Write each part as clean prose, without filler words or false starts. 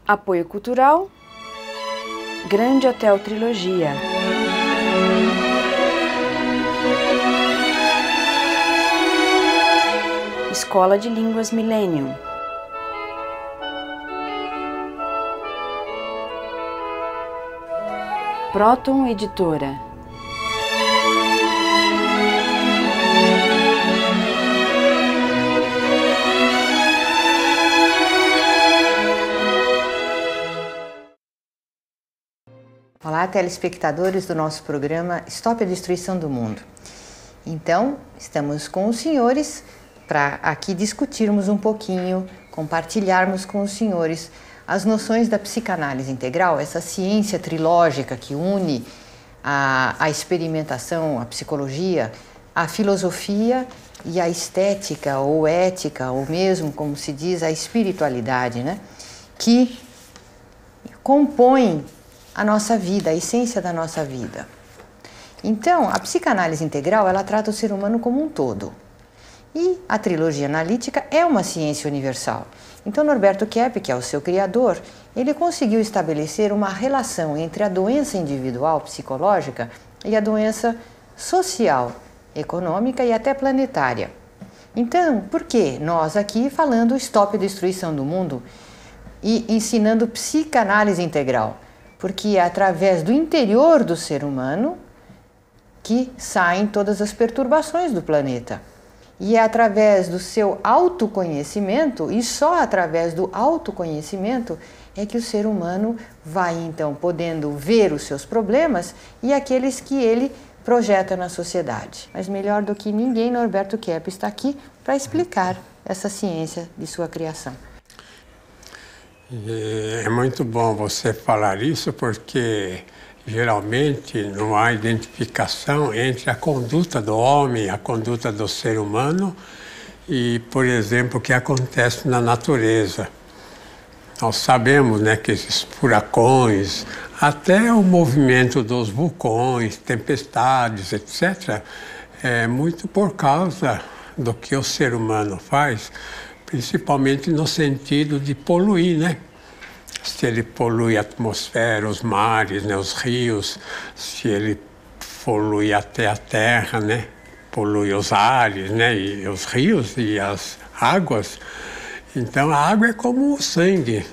Apoio Cultural, Grande Hotel Trilogia. Escola de Línguas Millennium. Proton Editora. Olá, telespectadores do nosso programa Stop a Destruição do Mundo. Então, estamos com os senhores para aqui discutirmos um pouquinho, compartilharmos com os senhores as noções da psicanálise integral, essa ciência trilógica que une a experimentação, a psicologia, a filosofia e a estética ou ética, ou mesmo, como se diz, a espiritualidade, né? Que compõem a nossa vida, a essência da nossa vida. Então, a psicanálise integral, ela trata o ser humano como um todo. E a trilogia analítica é uma ciência universal. Então, Norberto Kepp, que é o seu criador, ele conseguiu estabelecer uma relação entre a doença individual psicológica e a doença social, econômica e até planetária. Então, por que nós aqui falando Stop a Destruição do Mundo e ensinando psicanálise integral? Porque é através do interior do ser humano que saem todas as perturbações do planeta. E é através do seu autoconhecimento, e só através do autoconhecimento, é que o ser humano vai então podendo ver os seus problemas e aqueles que ele projeta na sociedade. Mas melhor do que ninguém, Norberto Kepp está aqui para explicar essa ciência de sua criação. É muito bom você falar isso, porque geralmente não há identificação entre a conduta do homem, a conduta do ser humano e, por exemplo, o que acontece na natureza. Nós sabemos, né, que esses furacões, até o movimento dos vulcões, tempestades, etc., é muito por causa do que o ser humano faz, principalmente no sentido de poluir, né? Se ele polui a atmosfera, os mares, né, os rios, se ele polui até a terra, né, polui os ares, né, e os rios e as águas. Então a água é como o sangue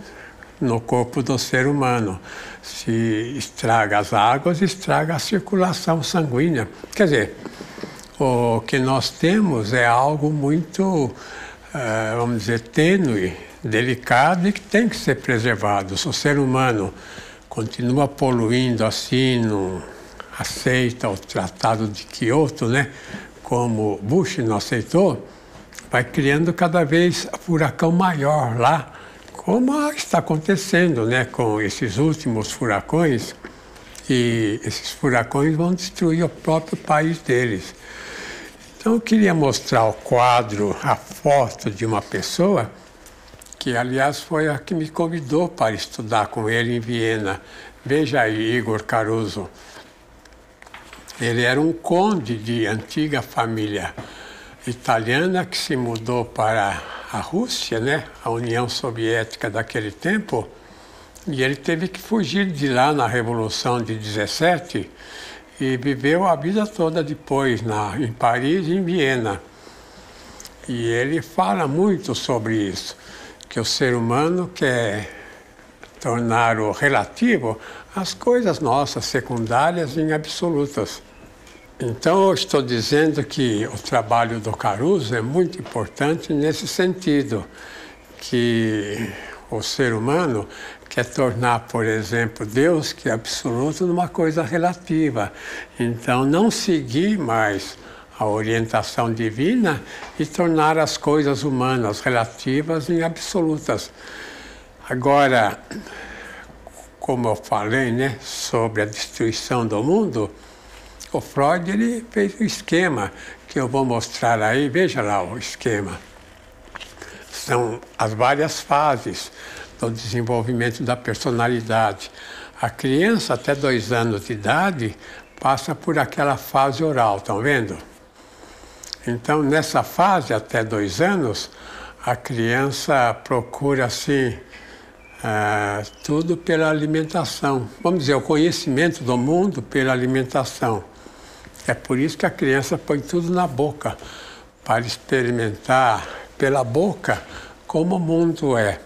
no corpo do ser humano. Se estraga as águas, estraga a circulação sanguínea. Quer dizer, o que nós temos é algo muito, vamos dizer, tênue, delicado e que tem que ser preservado. Se o ser humano continua poluindo assim, não aceita o Tratado de Kyoto, né, como Bush não aceitou, vai criando cada vez furacão maior lá, como está acontecendo, né, com esses últimos furacões, e esses furacões vão destruir o próprio país deles. Então eu queria mostrar o quadro, a foto de uma pessoa que, aliás, foi a que me convidou para estudar com ele em Viena. Veja aí, Igor Caruso. Ele era um conde de antiga família italiana que se mudou para a Rússia, né, a União Soviética daquele tempo, e ele teve que fugir de lá na Revolução de 17 e viveu a vida toda depois em Paris e em Viena. E ele fala muito sobre isso, que o ser humano quer tornar o relativo as coisas nossas, secundárias, em absolutas. Então, eu estou dizendo que o trabalho do Caruso é muito importante nesse sentido, que o ser humano quer tornar, por exemplo, Deus, que é absoluto, numa coisa relativa. Então, não seguir mais a orientação divina e tornar as coisas humanas relativas em absolutas. Agora, como eu falei, né, sobre a destruição do mundo, o Freud ele fez um esquema que eu vou mostrar aí. Veja lá o esquema. São as várias fases do desenvolvimento da personalidade. A criança até 2 anos de idade passa por aquela fase oral, estão vendo? Então, nessa fase, até 2 anos, a criança procura, assim, tudo pela alimentação. Vamos dizer, o conhecimento do mundo pela alimentação. É por isso que a criança põe tudo na boca, para experimentar pela boca como o mundo é.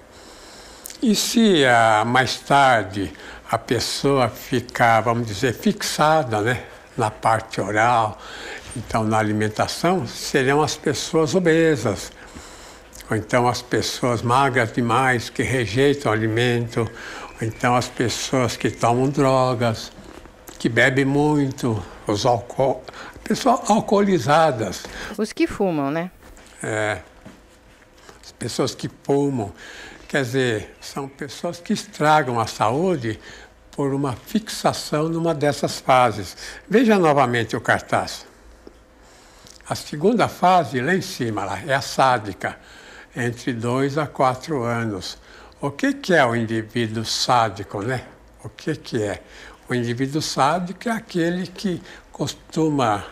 E se mais tarde a pessoa ficar, vamos dizer, fixada, né, na parte oral, então na alimentação, seriam as pessoas obesas, ou então as pessoas magras demais que rejeitam o alimento, ou então as pessoas que tomam drogas, que bebem muito, pessoas alcoolizadas. Os que fumam, né? As pessoas que fumam. Quer dizer, são pessoas que estragam a saúde por uma fixação numa dessas fases. Veja novamente o cartaz. A segunda fase, lá em cima, lá, é a sádica, entre 2 a 4 anos. O que é o indivíduo sádico, né? O que é? O indivíduo sádico é aquele que costuma,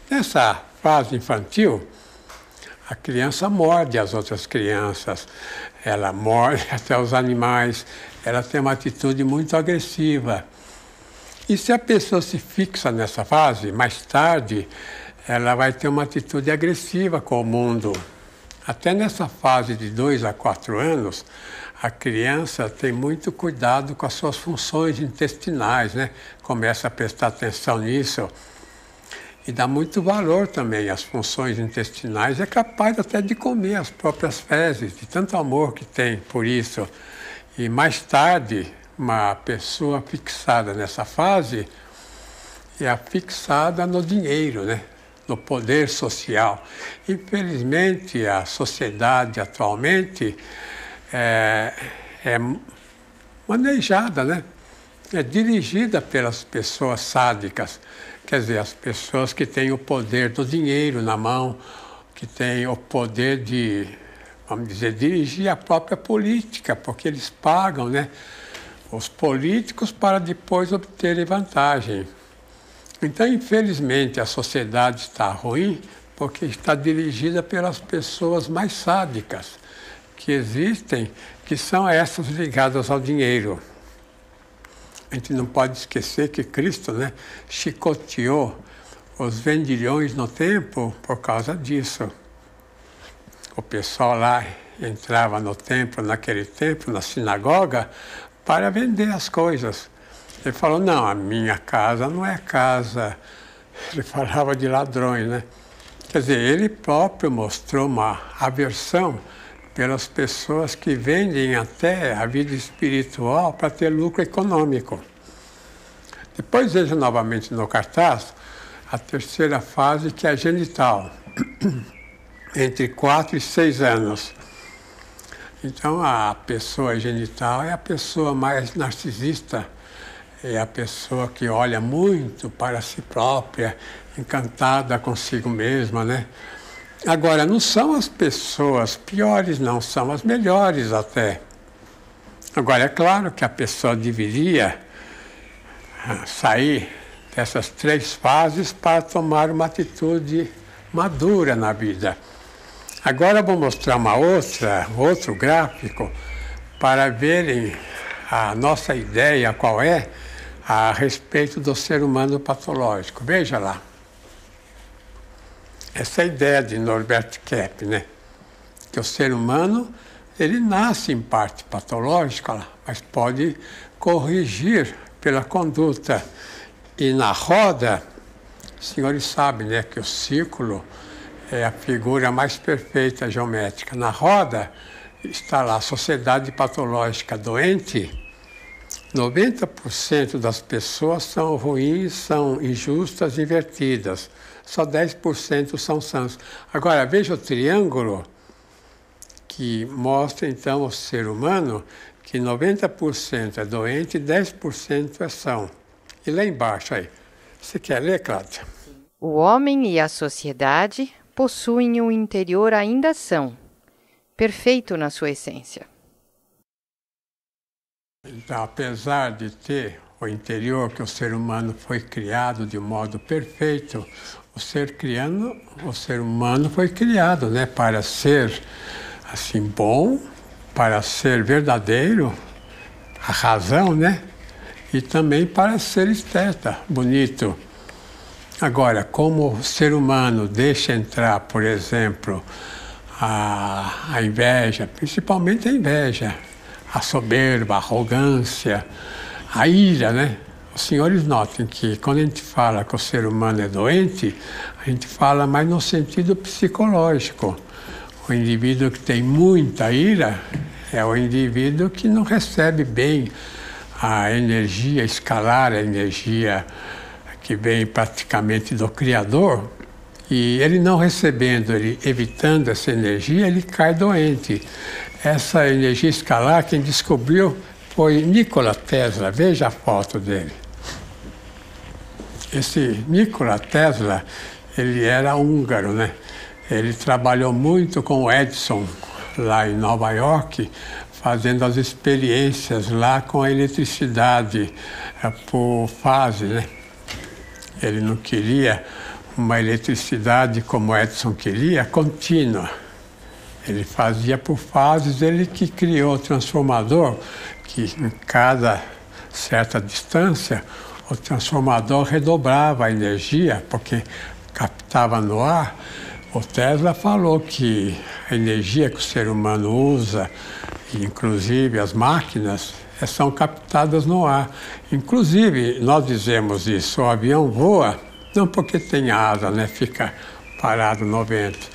nessa fase infantil, a criança morde as outras crianças, ela morde até os animais, ela tem uma atitude muito agressiva. E se a pessoa se fixa nessa fase, mais tarde, ela vai ter uma atitude agressiva com o mundo. Até nessa fase de 2 a 4 anos, a criança tem muito cuidado com as suas funções intestinais, né? Começa a prestar atenção nisso. E dá muito valor também às funções intestinais, é capaz até de comer as próprias fezes, de tanto amor que tem por isso. E mais tarde, uma pessoa fixada nessa fase é fixada no dinheiro, né? No poder social. Infelizmente, a sociedade atualmente é manejada, né? É dirigida pelas pessoas sádicas. Quer dizer, as pessoas que têm o poder do dinheiro na mão, que têm o poder de, vamos dizer, dirigir a própria política, porque eles pagam, né, os políticos para depois obterem vantagem. Então, infelizmente, a sociedade está ruim porque está dirigida pelas pessoas mais sádicas que existem, que são essas ligadas ao dinheiro. A gente não pode esquecer que Cristo, né, chicoteou os vendilhões no templo por causa disso. O pessoal lá entrava no templo, naquele templo, na sinagoga, para vender as coisas. Ele falou, não, a minha casa não é casa. Ele falava de ladrões, né? Quer dizer, ele próprio mostrou uma aversão pelas pessoas que vendem até a vida espiritual para ter lucro econômico. Depois veja novamente no cartaz a terceira fase, que é a genital, entre 4 e 6 anos. Então, a pessoa genital é a pessoa mais narcisista, é a pessoa que olha muito para si própria, encantada consigo mesma, né? Agora, não são as pessoas piores, não, são as melhores até. Agora, é claro que a pessoa deveria sair dessas 3 fases para tomar uma atitude madura na vida. Agora, vou mostrar outro gráfico para verem a nossa ideia qual é a respeito do ser humano patológico. Veja lá. Essa é a ideia de Norbert Kepp, né? Que o ser humano, ele nasce em parte patológico, mas pode corrigir pela conduta. E na roda, os senhores sabem, né, que o círculo é a figura mais perfeita geométrica. Na roda está lá a sociedade patológica doente. 90% das pessoas são ruins, são injustas, invertidas. Só 10% são sãs. Agora, veja o triângulo que mostra, então, o ser humano, que 90% é doente e 10% é são. E lá embaixo, aí. Você quer ler, Cláudia? O homem e a sociedade possuem um interior ainda são, perfeito na sua essência. Então, apesar de ter o interior, que o ser humano foi criado de um modo perfeito, o ser humano foi criado, né, para ser assim bom, para ser verdadeiro, a razão, né? E também para ser esteta, bonito. Agora, como o ser humano deixa entrar, por exemplo, a inveja, principalmente a inveja, a soberba, a arrogância, a ira, né? Os senhores notem que quando a gente fala que o ser humano é doente, a gente fala mais no sentido psicológico. O indivíduo que tem muita ira é o indivíduo que não recebe bem a energia escalar, a energia que vem praticamente do Criador, e ele não recebendo, ele evitando essa energia, ele cai doente. Essa energia escalar, quem descobriu foi Nikola Tesla, veja a foto dele. Esse Nikola Tesla, ele era húngaro, né? Ele trabalhou muito com o Edison, lá em Nova York, fazendo as experiências lá com a eletricidade por fase, né? Ele não queria uma eletricidade como Edison queria, contínua. Ele fazia por fases, ele que criou o transformador, que em cada certa distância, o transformador redobrava a energia, porque captava no ar. O Tesla falou que a energia que o ser humano usa, inclusive as máquinas, são captadas no ar. Inclusive, nós dizemos isso, o avião voa, não porque tem asa, né, fica parado no vento,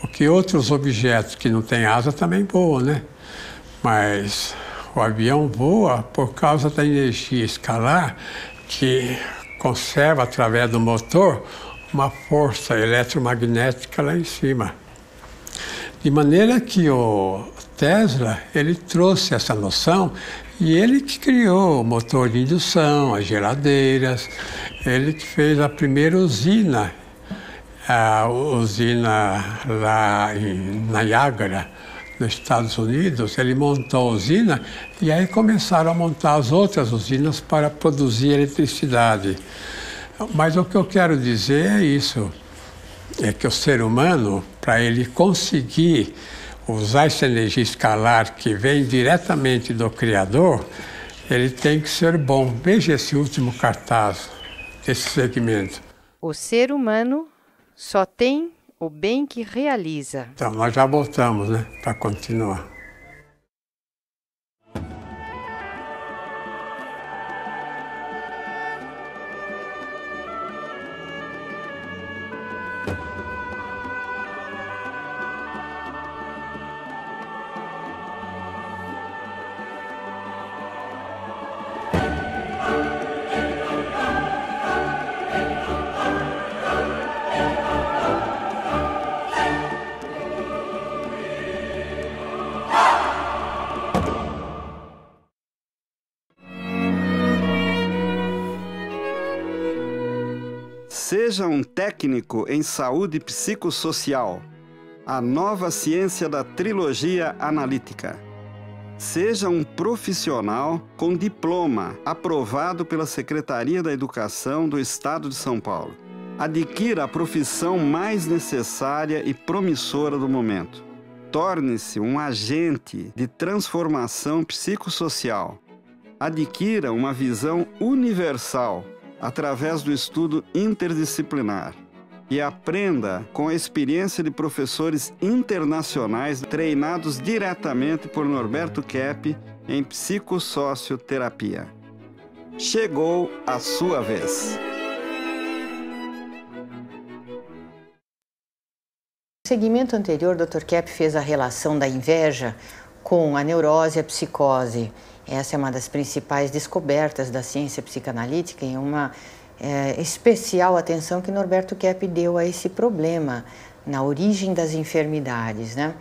porque outros objetos que não têm asa também voam, né? Mas o avião voa por causa da energia escalar que conserva através do motor uma força eletromagnética lá em cima. De maneira que o Tesla, ele trouxe essa noção e ele que criou o motor de indução, as geladeiras, ele que fez a primeira usina, a usina lá em Niagara, nos Estados Unidos. Ele montou a usina e aí começaram a montar as outras usinas para produzir eletricidade. Mas o que eu quero dizer é isso, é que o ser humano, para ele conseguir usar essa energia escalar que vem diretamente do Criador, ele tem que ser bom. Veja esse último cartaz desse segmento. O ser humano só tem o bem que realiza. Então, nós já voltamos, né, para continuar. Seja um técnico em saúde psicossocial, a nova ciência da trilogia analítica. Seja um profissional com diploma aprovado pela Secretaria da Educação do Estado de São Paulo. Adquira a profissão mais necessária e promissora do momento. Torne-se um agente de transformação psicossocial. Adquira uma visão universal através do estudo interdisciplinar e aprenda com a experiência de professores internacionais treinados diretamente por Norberto Kepp em psicossocioterapia. Chegou a sua vez. No segmento anterior, o Dr. Kepp fez a relação da inveja com a neurose e a psicose. Essa é uma das principais descobertas da ciência psicanalítica e uma especial atenção que Norberto Kepp deu a esse problema na origem das enfermidades, né?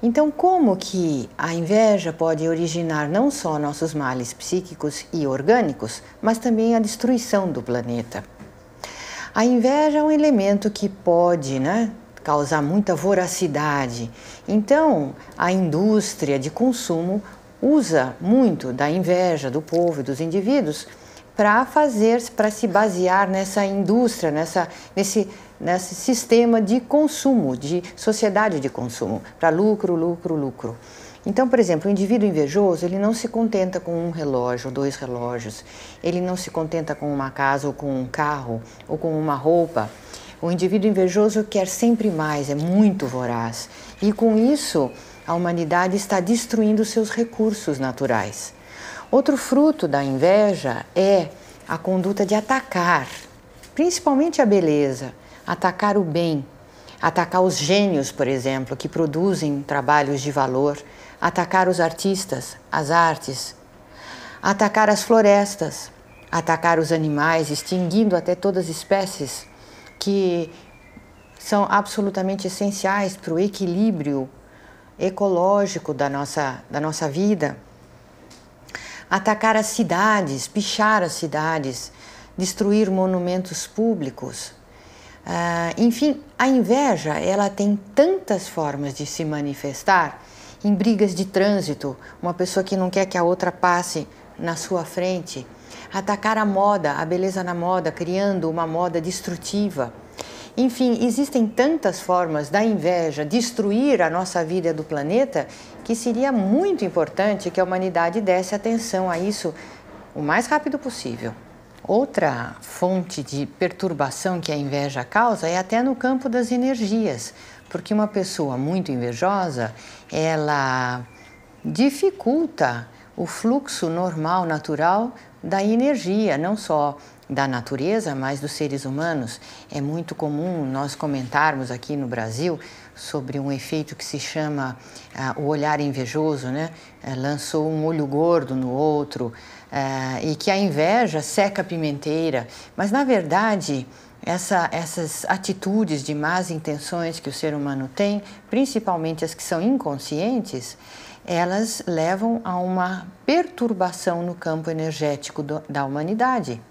Então, como que a inveja pode originar não só nossos males psíquicos e orgânicos, mas também a destruição do planeta? A inveja é um elemento que pode, né, causar muita voracidade. Então, a indústria de consumo usa muito da inveja do povo e dos indivíduos para se basear nessa indústria, nesse sistema de consumo, de sociedade de consumo, para lucro, lucro, lucro. Então, por exemplo, o indivíduo invejoso, ele não se contenta com um relógio, 2 relógios, ele não se contenta com uma casa ou com um carro ou com uma roupa. O indivíduo invejoso quer sempre mais, é muito voraz. E com isso, a humanidade está destruindo seus recursos naturais. Outro fruto da inveja é a conduta de atacar, principalmente a beleza, atacar o bem, atacar os gênios, por exemplo, que produzem trabalhos de valor, atacar os artistas, as artes, atacar as florestas, atacar os animais, extinguindo até todas as espécies que são absolutamente essenciais para o equilíbrio ecológico da nossa vida. Atacar as cidades, pichar as cidades, destruir monumentos públicos. Enfim, a inveja, ela tem tantas formas de se manifestar em brigas de trânsito, uma pessoa que não quer que a outra passe na sua frente, atacar a moda, a beleza na moda, criando uma moda destrutiva. Enfim, existem tantas formas da inveja destruir a nossa vida do planeta que seria muito importante que a humanidade desse atenção a isso o mais rápido possível. Outra fonte de perturbação que a inveja causa é até no campo das energias, porque uma pessoa muito invejosa, ela dificulta o fluxo normal, natural da energia, não só da natureza, mas dos seres humanos. É muito comum nós comentarmos aqui no Brasil sobre um efeito que se chama o olhar invejoso, né? Lançou um olho gordo no outro, e que a inveja seca a pimenteira, mas na verdade essas atitudes de más intenções que o ser humano tem, principalmente as que são inconscientes, elas levam a uma perturbação no campo energético da humanidade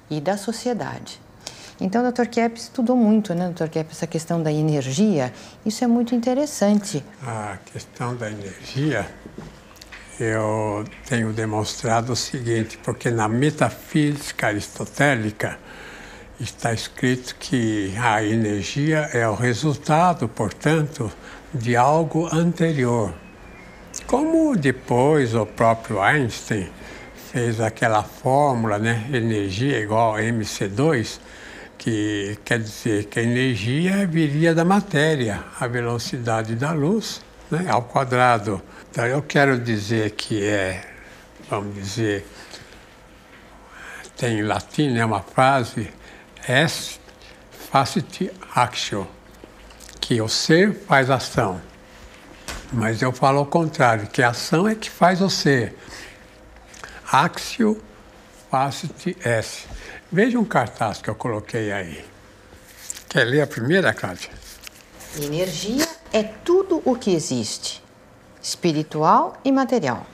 e da sociedade. Então, o Dr. Kepp estudou muito, né, Dr. Kepp, essa questão da energia. Isso é muito interessante. A questão da energia, eu tenho demonstrado o seguinte, porque na metafísica aristotélica está escrito que a energia é o resultado, portanto, de algo anterior. Como depois o próprio Einstein fez aquela fórmula, né? Energia igual a mc2, que quer dizer que a energia viria da matéria, a velocidade da luz, né? Ao quadrado. Então eu quero dizer que vamos dizer, tem em latim, né, uma frase, est facit actio, que o ser faz ação. Mas eu falo ao contrário, que a ação é que faz o ser. Actio facit est. Veja um cartaz que eu coloquei aí. Quer ler a primeira, Cláudia? Energia é tudo o que existe, espiritual e material.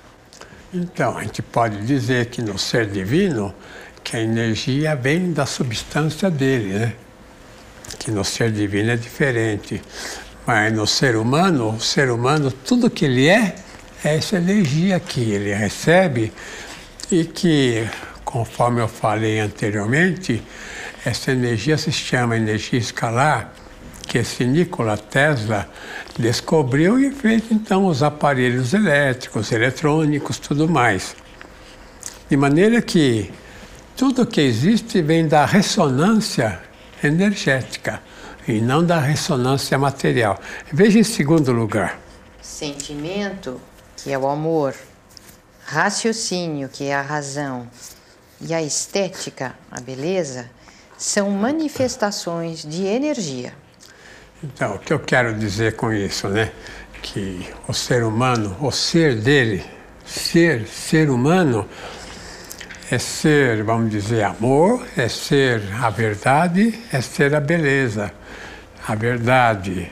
Então, a gente pode dizer que no ser divino, que a energia vem da substância dele, né? Que no ser divino é diferente. Mas no ser humano, o ser humano, tudo que ele é essa energia que ele recebe e que, conforme eu falei anteriormente, essa energia se chama energia escalar, que esse Nikola Tesla descobriu e fez então os aparelhos elétricos, eletrônicos, tudo mais. De maneira que tudo que existe vem da ressonância energética e não da ressonância material. Veja em segundo lugar. Sentimento, que é o amor, raciocínio, que é a razão, e a estética, a beleza, são manifestações de energia. Então, o que eu quero dizer com isso, né? Que o ser humano, o ser dele, ser humano, é ser, vamos dizer, amor, é ser a verdade, é ser a beleza. A verdade,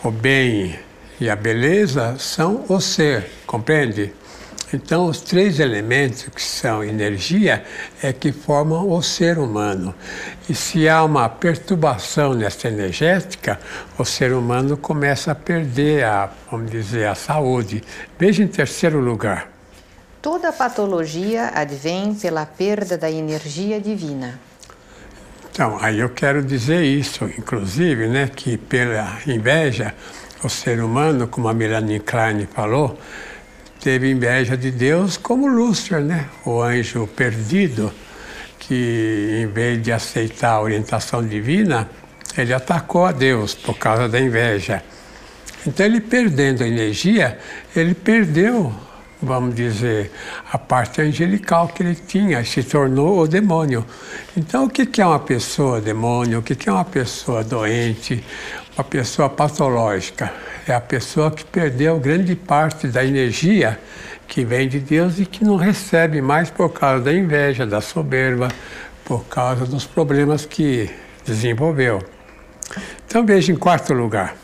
o bem e a beleza são o ser, compreende? Então, os três elementos que são energia é que formam o ser humano. E se há uma perturbação nessa energética, o ser humano começa a perder vamos dizer, a saúde. Veja em terceiro lugar. Toda patologia advém pela perda da energia divina. Então, aí eu quero dizer isso, inclusive, né, que pela inveja O ser humano, como a Melanie Klein falou, teve inveja de Deus como Lúcifer, né? O anjo perdido, que em vez de aceitar a orientação divina, ele atacou a Deus por causa da inveja. Então ele perdendo a energia, ele perdeu, vamos dizer, a parte angelical que ele tinha, se tornou o demônio. Então o que é uma pessoa demônio? O que é uma pessoa doente? Uma pessoa patológica? É a pessoa que perdeu grande parte da energia que vem de Deus e que não recebe mais por causa da inveja, da soberba, por causa dos problemas que desenvolveu. Então veja em quarto lugar.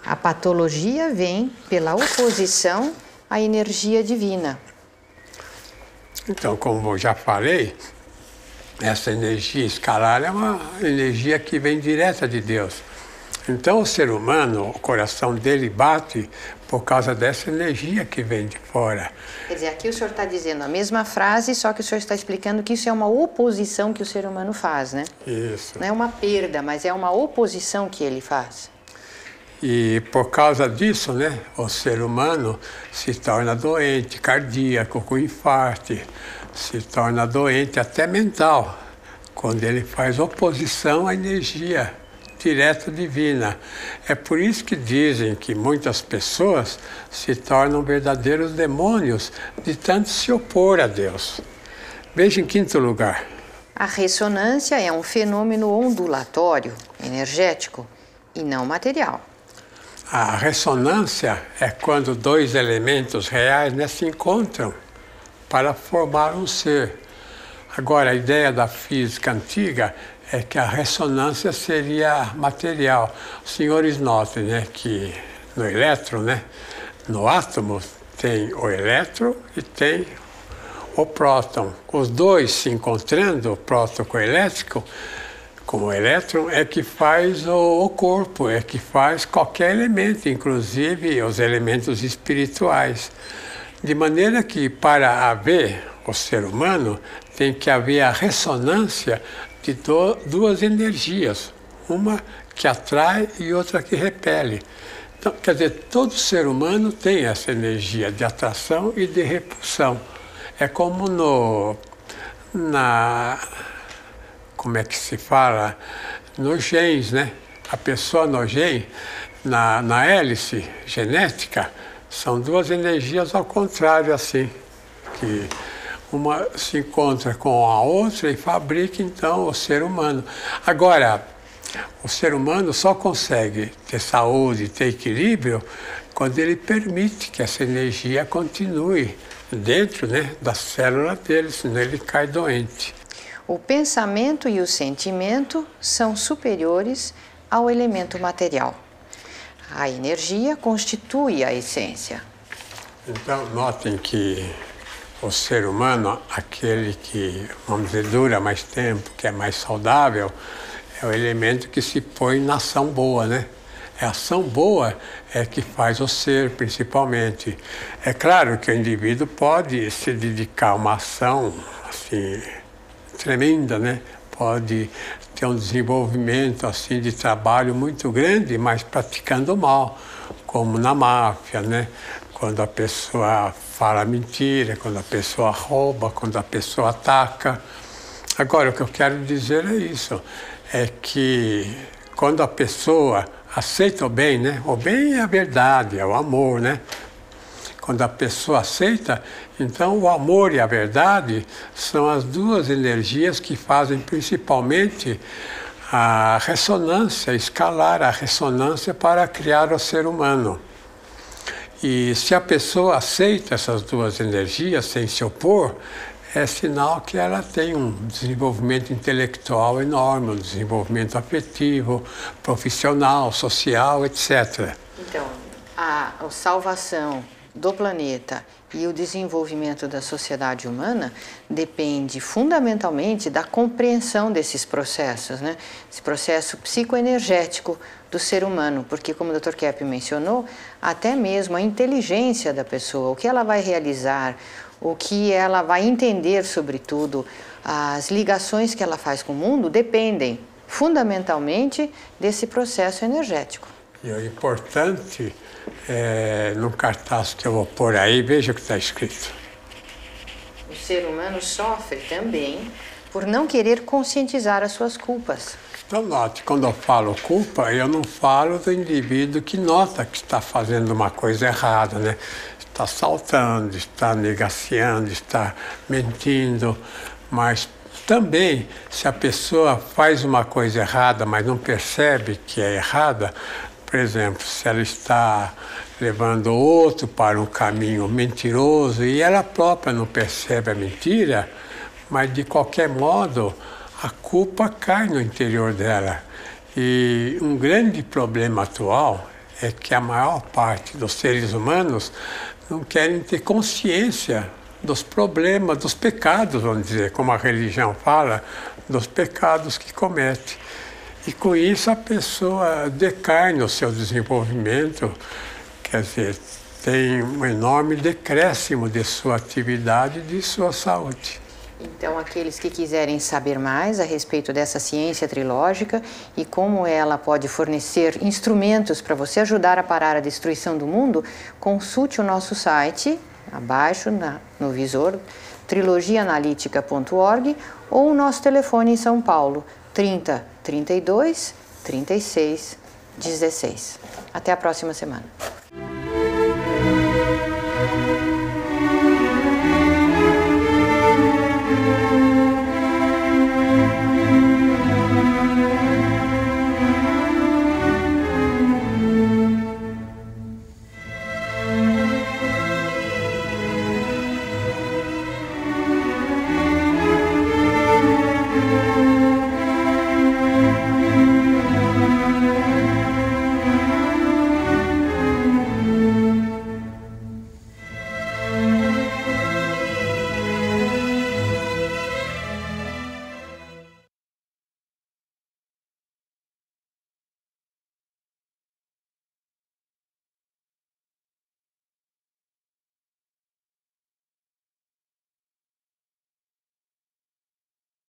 A patologia vem pela oposição à energia divina. Então, como eu já falei, essa energia escalar é uma energia que vem direta de Deus. Então, o ser humano, o coração dele bate por causa dessa energia que vem de fora. Quer dizer, aqui o senhor está dizendo a mesma frase, só que o senhor está explicando que isso é uma oposição que o ser humano faz, né? Isso. Não é uma perda, mas é uma oposição que ele faz. E por causa disso, né, o ser humano se torna doente, cardíaco, com infarto, se torna doente até mental, quando ele faz oposição à energia direta divina. É por isso que dizem que muitas pessoas se tornam verdadeiros demônios de tanto se opor a Deus. Veja em quinto lugar. A ressonância é um fenômeno ondulatório, energético e não material. A ressonância é quando dois elementos reais, né, se encontram para formar um ser. Agora, a ideia da física antiga é que a ressonância seria material. Os senhores notem, né, que no elétron, né, no átomo, tem o elétron e tem o próton. Os dois se encontrando, o próton com o elétrico, com o elétron, é que faz o corpo, é que faz qualquer elemento, inclusive os elementos espirituais. De maneira que, para haver o ser humano, tem que haver a ressonância de duas energias, uma que atrai e outra que repele. Então, quer dizer, todo ser humano tem essa energia de atração e de repulsão. É como como é que se fala? Nos genes, né? A pessoa no gene, na hélice genética, são duas energias ao contrário, assim, que uma se encontra com a outra e fabrica, então, o ser humano. Agora, o ser humano só consegue ter saúde, ter equilíbrio, quando ele permite que essa energia continue dentro, né, da célula dele, senão ele cai doente. O pensamento e o sentimento são superiores ao elemento material. A energia constitui a essência. Então, notem que o ser humano, aquele que, vamos dizer, dura mais tempo, que é mais saudável, é o elemento que se põe na ação boa, né? A ação boa é que faz o ser, principalmente. É claro que o indivíduo pode se dedicar a uma ação, assim, tremenda, né? Pode ter um desenvolvimento assim de trabalho muito grande, mas praticando mal, como na máfia, né? Quando a pessoa fala mentira, quando a pessoa rouba, quando a pessoa ataca. Agora, o que eu quero dizer é isso, é que quando a pessoa aceita o bem, né? O bem é a verdade, é o amor, né? Quando a pessoa aceita, então o amor e a verdade são as duas energias que fazem principalmente a ressonância escalar, a ressonância para criar o ser humano. E se a pessoa aceita essas duas energias sem se opor, é sinal que ela tem um desenvolvimento intelectual enorme, um desenvolvimento afetivo, profissional, social, etc. Então, a salvação do planeta e o desenvolvimento da sociedade humana depende fundamentalmente da compreensão desses processos, né? Esse processo psicoenergético do ser humano, porque, como o Dr. Kepp mencionou, até mesmo a inteligência da pessoa, o que ela vai realizar, o que ela vai entender sobre tudo, as ligações que ela faz com o mundo dependem fundamentalmente desse processo energético. E o importante é, no cartaz que eu vou pôr aí, veja o que está escrito. O ser humano sofre também por não querer conscientizar as suas culpas. Então, note, quando eu falo culpa, eu não falo do indivíduo que nota que está fazendo uma coisa errada, né? Está assaltando, está negaciando, está mentindo, mas também, se a pessoa faz uma coisa errada, mas não percebe que é errada, por exemplo, se ela está levando outro para um caminho mentiroso e ela própria não percebe a mentira, mas de qualquer modo a culpa cai no interior dela. E um grande problema atual é que a maior parte dos seres humanos não querem ter consciência dos problemas, dos pecados, vamos dizer, como a religião fala, dos pecados que comete. E com isso a pessoa decai no seu desenvolvimento, quer dizer, tem um enorme decréscimo de sua atividade e de sua saúde. Então, aqueles que quiserem saber mais a respeito dessa ciência trilógica e como ela pode fornecer instrumentos para você ajudar a parar a destruição do mundo, consulte o nosso site, abaixo no visor, trilogiaanalitica.org, ou o nosso telefone em São Paulo, 30 32 36 16. Até a próxima semana.